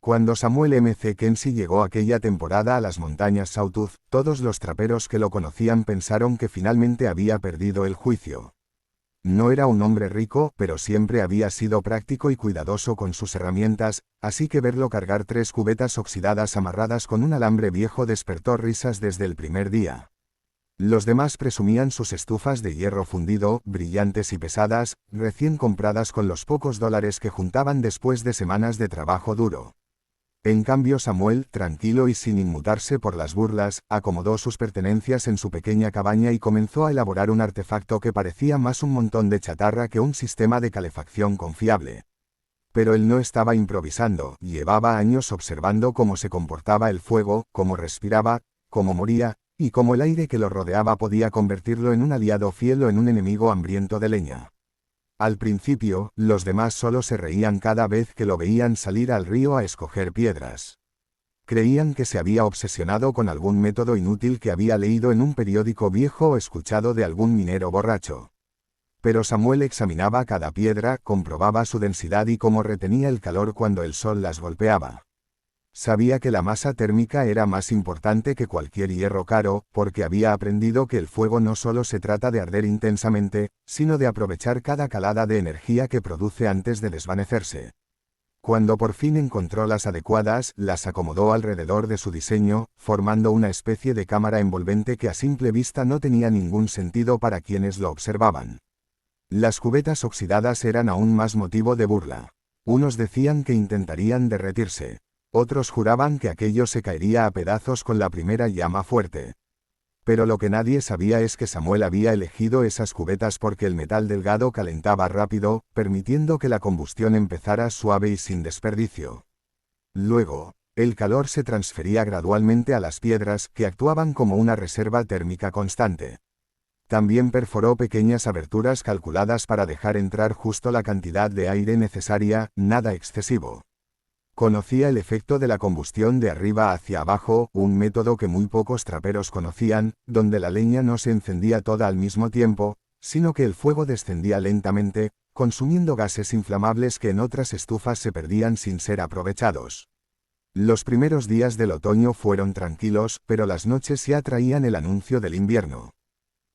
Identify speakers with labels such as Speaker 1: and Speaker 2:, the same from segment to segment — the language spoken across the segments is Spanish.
Speaker 1: Cuando Samuel Mackenzie llegó aquella temporada a las montañas Sawtooth, todos los traperos que lo conocían pensaron que finalmente había perdido el juicio. No era un hombre rico, pero siempre había sido práctico y cuidadoso con sus herramientas, así que verlo cargar 3 cubetas oxidadas amarradas con un alambre viejo despertó risas desde el primer día. Los demás presumían sus estufas de hierro fundido, brillantes y pesadas, recién compradas con los pocos dólares que juntaban después de semanas de trabajo duro. En cambio Samuel, tranquilo y sin inmutarse por las burlas, acomodó sus pertenencias en su pequeña cabaña y comenzó a elaborar un artefacto que parecía más un montón de chatarra que un sistema de calefacción confiable. Pero él no estaba improvisando, llevaba años observando cómo se comportaba el fuego, cómo respiraba, cómo moría, y cómo el aire que lo rodeaba podía convertirlo en un aliado fiel o en un enemigo hambriento de leña. Al principio, los demás solo se reían cada vez que lo veían salir al río a escoger piedras. Creían que se había obsesionado con algún método inútil que había leído en un periódico viejo o escuchado de algún minero borracho. Pero Samuel examinaba cada piedra, comprobaba su densidad y cómo retenía el calor cuando el sol las golpeaba. Sabía que la masa térmica era más importante que cualquier hierro caro, porque había aprendido que el fuego no solo se trata de arder intensamente, sino de aprovechar cada calada de energía que produce antes de desvanecerse. Cuando por fin encontró las adecuadas, las acomodó alrededor de su diseño, formando una especie de cámara envolvente que a simple vista no tenía ningún sentido para quienes lo observaban. Las cubetas oxidadas eran aún más motivo de burla. Unos decían que intentarían derretirse. Otros juraban que aquello se caería a pedazos con la primera llama fuerte. Pero lo que nadie sabía es que Samuel había elegido esas cubetas porque el metal delgado calentaba rápido, permitiendo que la combustión empezara suave y sin desperdicio. Luego, el calor se transfería gradualmente a las piedras, que actuaban como una reserva térmica constante. También perforó pequeñas aberturas calculadas para dejar entrar justo la cantidad de aire necesaria, nada excesivo. Conocía el efecto de la combustión de arriba hacia abajo, un método que muy pocos traperos conocían, donde la leña no se encendía toda al mismo tiempo, sino que el fuego descendía lentamente, consumiendo gases inflamables que en otras estufas se perdían sin ser aprovechados. Los primeros días del otoño fueron tranquilos, pero las noches ya traían el anuncio del invierno.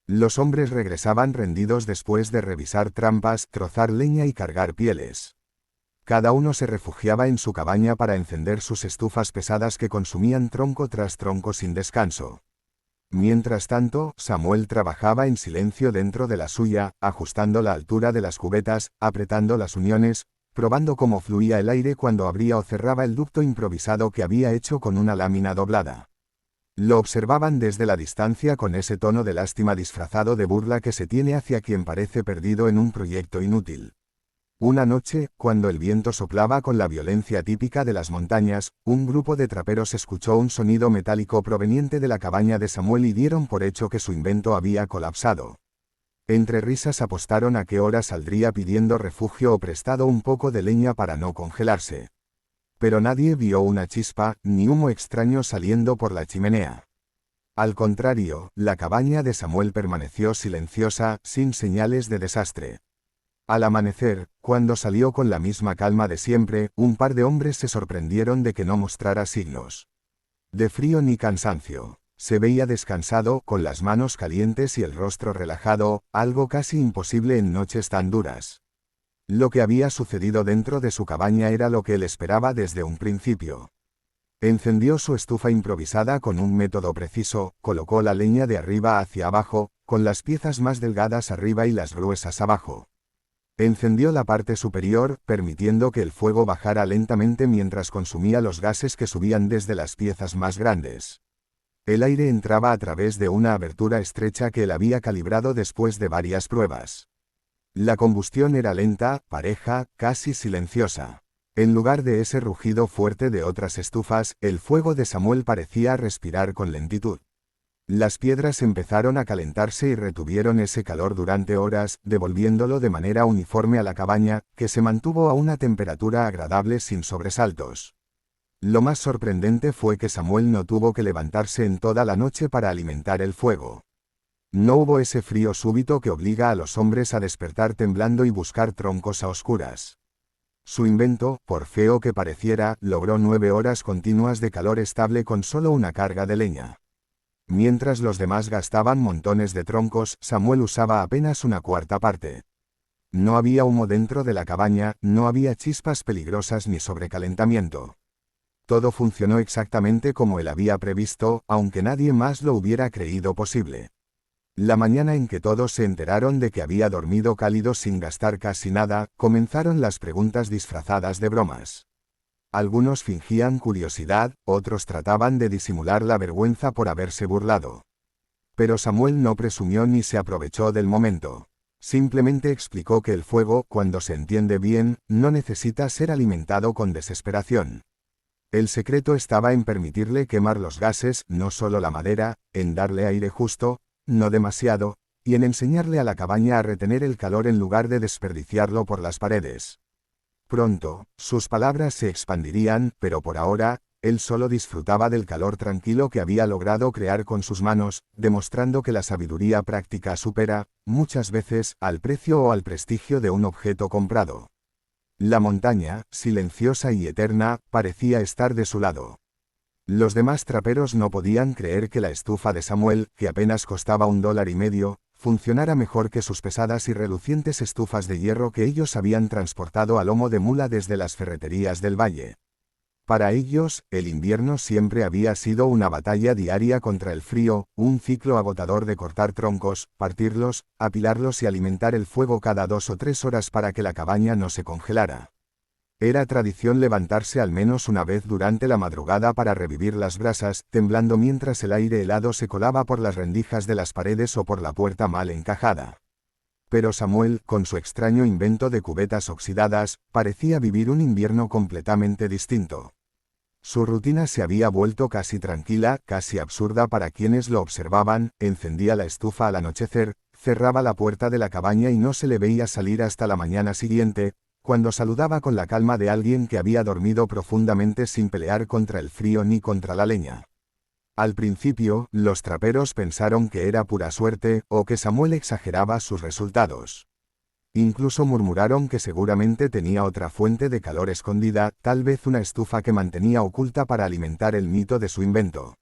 Speaker 1: Los hombres regresaban rendidos después de revisar trampas, trozar leña y cargar pieles. Cada uno se refugiaba en su cabaña para encender sus estufas pesadas que consumían tronco tras tronco sin descanso. Mientras tanto, Samuel trabajaba en silencio dentro de la suya, ajustando la altura de las cubetas, apretando las uniones, probando cómo fluía el aire cuando abría o cerraba el ducto improvisado que había hecho con una lámina doblada. Lo observaban desde la distancia con ese tono de lástima disfrazado de burla que se tiene hacia quien parece perdido en un proyecto inútil. Una noche, cuando el viento soplaba con la violencia típica de las montañas, un grupo de traperos escuchó un sonido metálico proveniente de la cabaña de Samuel y dieron por hecho que su invento había colapsado. Entre risas apostaron a qué hora saldría pidiendo refugio o prestado un poco de leña para no congelarse. Pero nadie vio una chispa, ni humo extraño saliendo por la chimenea. Al contrario, la cabaña de Samuel permaneció silenciosa, sin señales de desastre. Al amanecer, cuando salió con la misma calma de siempre, un par de hombres se sorprendieron de que no mostrara signos de frío ni cansancio. Se veía descansado, con las manos calientes y el rostro relajado, algo casi imposible en noches tan duras. Lo que había sucedido dentro de su cabaña era lo que él esperaba desde un principio. Encendió su estufa improvisada con un método preciso, colocó la leña de arriba hacia abajo, con las piezas más delgadas arriba y las gruesas abajo. Encendió la parte superior, permitiendo que el fuego bajara lentamente mientras consumía los gases que subían desde las piezas más grandes. El aire entraba a través de una abertura estrecha que él había calibrado después de varias pruebas. La combustión era lenta, pareja, casi silenciosa. En lugar de ese rugido fuerte de otras estufas, el fuego de Samuel parecía respirar con lentitud. Las piedras empezaron a calentarse y retuvieron ese calor durante horas, devolviéndolo de manera uniforme a la cabaña, que se mantuvo a una temperatura agradable sin sobresaltos. Lo más sorprendente fue que Samuel no tuvo que levantarse en toda la noche para alimentar el fuego. No hubo ese frío súbito que obliga a los hombres a despertar temblando y buscar troncos a oscuras. Su invento, por feo que pareciera, logró 9 horas continuas de calor estable con solo una carga de leña. Mientras los demás gastaban montones de troncos, Samuel usaba apenas una cuarta parte. No había humo dentro de la cabaña, no había chispas peligrosas ni sobrecalentamiento. Todo funcionó exactamente como él había previsto, aunque nadie más lo hubiera creído posible. La mañana en que todos se enteraron de que había dormido cálido sin gastar casi nada, comenzaron las preguntas disfrazadas de bromas. Algunos fingían curiosidad, otros trataban de disimular la vergüenza por haberse burlado. Pero Samuel no presumió ni se aprovechó del momento. Simplemente explicó que el fuego, cuando se entiende bien, no necesita ser alimentado con desesperación. El secreto estaba en permitirle quemar los gases, no solo la madera, en darle aire justo, no demasiado, y en enseñarle a la cabaña a retener el calor en lugar de desperdiciarlo por las paredes. Pronto, sus palabras se expandirían, pero por ahora, él solo disfrutaba del calor tranquilo que había logrado crear con sus manos, demostrando que la sabiduría práctica supera, muchas veces, al precio o al prestigio de un objeto comprado. La montaña, silenciosa y eterna, parecía estar de su lado. Los demás traperos no podían creer que la estufa de Samuel, que apenas costaba $1.50, funcionara mejor que sus pesadas y relucientes estufas de hierro que ellos habían transportado a lomo de mula desde las ferreterías del valle. Para ellos, el invierno siempre había sido una batalla diaria contra el frío, un ciclo agotador de cortar troncos, partirlos, apilarlos y alimentar el fuego cada 2 o 3 horas para que la cabaña no se congelara. Era tradición levantarse al menos una vez durante la madrugada para revivir las brasas, temblando mientras el aire helado se colaba por las rendijas de las paredes o por la puerta mal encajada. Pero Samuel, con su extraño invento de cubetas oxidadas, parecía vivir un invierno completamente distinto. Su rutina se había vuelto casi tranquila, casi absurda para quienes lo observaban, encendía la estufa al anochecer, cerraba la puerta de la cabaña y no se le veía salir hasta la mañana siguiente, cuando saludaba con la calma de alguien que había dormido profundamente sin pelear contra el frío ni contra la leña. Al principio, los traperos pensaron que era pura suerte, o que Samuel exageraba sus resultados. Incluso murmuraron que seguramente tenía otra fuente de calor escondida, tal vez una estufa que mantenía oculta para alimentar el mito de su invento.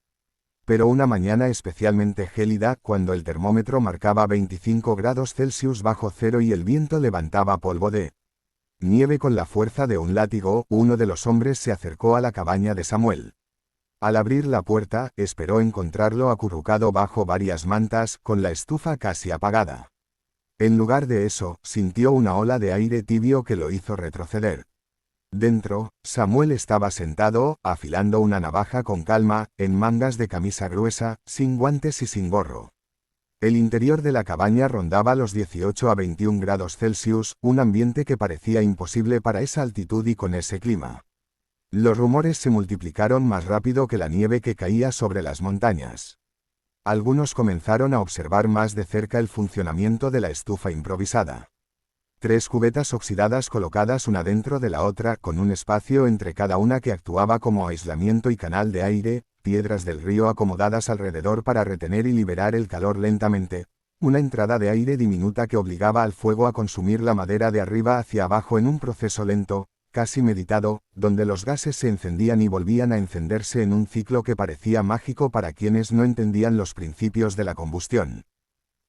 Speaker 1: Pero una mañana especialmente gélida, cuando el termómetro marcaba 25 grados Celsius bajo cero y el viento levantaba polvo de nieve con la fuerza de un látigo, uno de los hombres se acercó a la cabaña de Samuel. Al abrir la puerta, esperó encontrarlo acurrucado bajo varias mantas, con la estufa casi apagada. En lugar de eso, sintió una ola de aire tibio que lo hizo retroceder. Dentro, Samuel estaba sentado, afilando una navaja con calma, en mangas de camisa gruesa, sin guantes y sin gorro. El interior de la cabaña rondaba los 18 a 21 grados Celsius, un ambiente que parecía imposible para esa altitud y con ese clima. Los rumores se multiplicaron más rápido que la nieve que caía sobre las montañas. Algunos comenzaron a observar más de cerca el funcionamiento de la estufa improvisada. 3 cubetas oxidadas colocadas una dentro de la otra, con un espacio entre cada una que actuaba como aislamiento y canal de aire, piedras del río acomodadas alrededor para retener y liberar el calor lentamente, una entrada de aire diminuta que obligaba al fuego a consumir la madera de arriba hacia abajo en un proceso lento, casi meditado, donde los gases se encendían y volvían a encenderse en un ciclo que parecía mágico para quienes no entendían los principios de la combustión.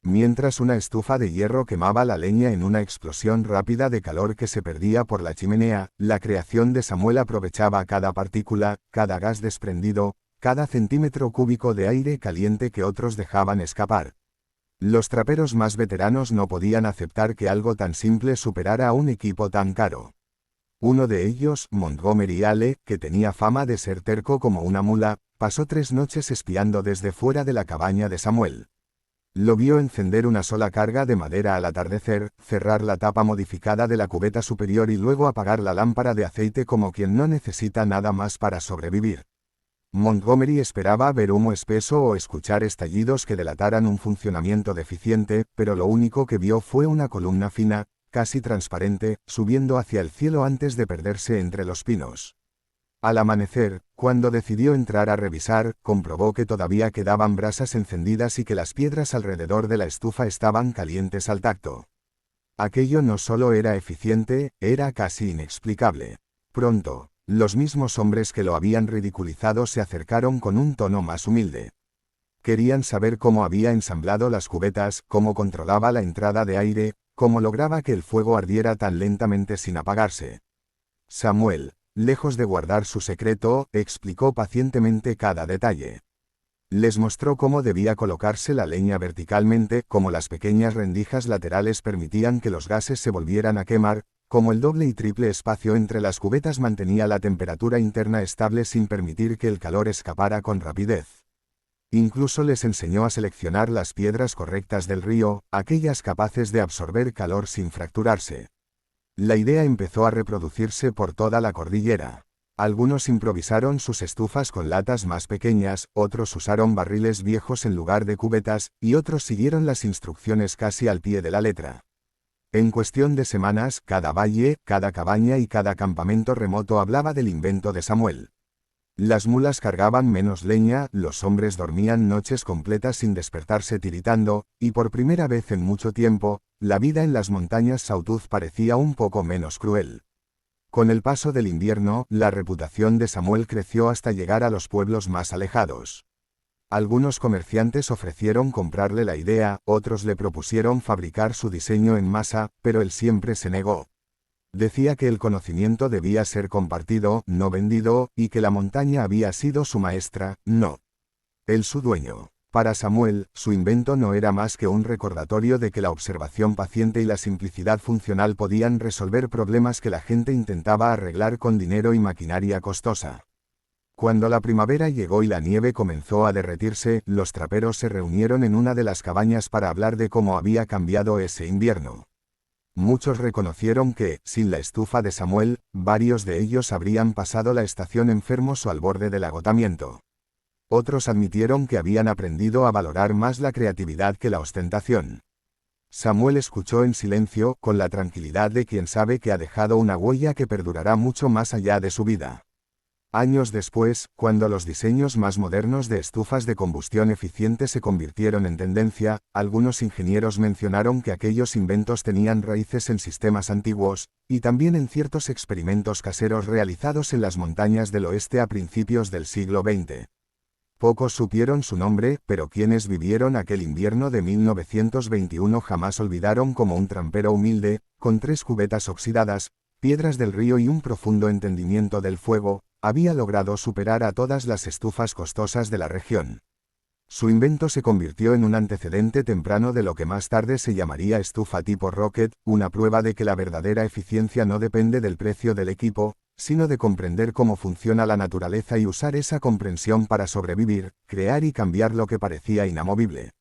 Speaker 1: Mientras una estufa de hierro quemaba la leña en una explosión rápida de calor que se perdía por la chimenea, la creación de Samuel aprovechaba cada partícula, cada gas desprendido, cada centímetro cúbico de aire caliente que otros dejaban escapar. Los traperos más veteranos no podían aceptar que algo tan simple superara a un equipo tan caro. Uno de ellos, Montgomery Ale, que tenía fama de ser terco como una mula, pasó 3 noches espiando desde fuera de la cabaña de Samuel. Lo vio encender una sola carga de madera al atardecer, cerrar la tapa modificada de la cubeta superior y luego apagar la lámpara de aceite como quien no necesita nada más para sobrevivir. Montgomery esperaba ver humo espeso o escuchar estallidos que delataran un funcionamiento deficiente, pero lo único que vio fue una columna fina, casi transparente, subiendo hacia el cielo antes de perderse entre los pinos. Al amanecer, cuando decidió entrar a revisar, comprobó que todavía quedaban brasas encendidas y que las piedras alrededor de la estufa estaban calientes al tacto. Aquello no solo era eficiente, era casi inexplicable. Pronto, los mismos hombres que lo habían ridiculizado se acercaron con un tono más humilde. Querían saber cómo había ensamblado las cubetas, cómo controlaba la entrada de aire, cómo lograba que el fuego ardiera tan lentamente sin apagarse. Samuel, lejos de guardar su secreto, explicó pacientemente cada detalle. Les mostró cómo debía colocarse la leña verticalmente, cómo las pequeñas rendijas laterales permitían que los gases se volvieran a quemar, cómo el doble y triple espacio entre las cubetas mantenía la temperatura interna estable sin permitir que el calor escapara con rapidez. Incluso les enseñó a seleccionar las piedras correctas del río, aquellas capaces de absorber calor sin fracturarse. La idea empezó a reproducirse por toda la cordillera. Algunos improvisaron sus estufas con latas más pequeñas, otros usaron barriles viejos en lugar de cubetas, y otros siguieron las instrucciones casi al pie de la letra. En cuestión de semanas, cada valle, cada cabaña y cada campamento remoto hablaba del invento de Samuel. Las mulas cargaban menos leña, los hombres dormían noches completas sin despertarse tiritando, y por primera vez en mucho tiempo, la vida en las montañas Sawtooth parecía un poco menos cruel. Con el paso del invierno, la reputación de Samuel creció hasta llegar a los pueblos más alejados. Algunos comerciantes ofrecieron comprarle la idea, otros le propusieron fabricar su diseño en masa, pero él siempre se negó. Decía que el conocimiento debía ser compartido, no vendido, y que la montaña había sido su maestra, no él su dueño. Para Samuel, su invento no era más que un recordatorio de que la observación paciente y la simplicidad funcional podían resolver problemas que la gente intentaba arreglar con dinero y maquinaria costosa. Cuando la primavera llegó y la nieve comenzó a derretirse, los traperos se reunieron en una de las cabañas para hablar de cómo había cambiado ese invierno. Muchos reconocieron que, sin la estufa de Samuel, varios de ellos habrían pasado la estación enfermos o al borde del agotamiento. Otros admitieron que habían aprendido a valorar más la creatividad que la ostentación. Samuel escuchó en silencio, con la tranquilidad de quien sabe que ha dejado una huella que perdurará mucho más allá de su vida. Años después, cuando los diseños más modernos de estufas de combustión eficiente se convirtieron en tendencia, algunos ingenieros mencionaron que aquellos inventos tenían raíces en sistemas antiguos, y también en ciertos experimentos caseros realizados en las montañas del oeste a principios del siglo XX. Pocos supieron su nombre, pero quienes vivieron aquel invierno de 1921 jamás olvidaron cómo un trampero humilde, con 3 cubetas oxidadas, piedras del río y un profundo entendimiento del fuego, había logrado superar a todas las estufas costosas de la región. Su invento se convirtió en un antecedente temprano de lo que más tarde se llamaría estufa tipo Rocket, una prueba de que la verdadera eficiencia no depende del precio del equipo, sino de comprender cómo funciona la naturaleza y usar esa comprensión para sobrevivir, crear y cambiar lo que parecía inamovible.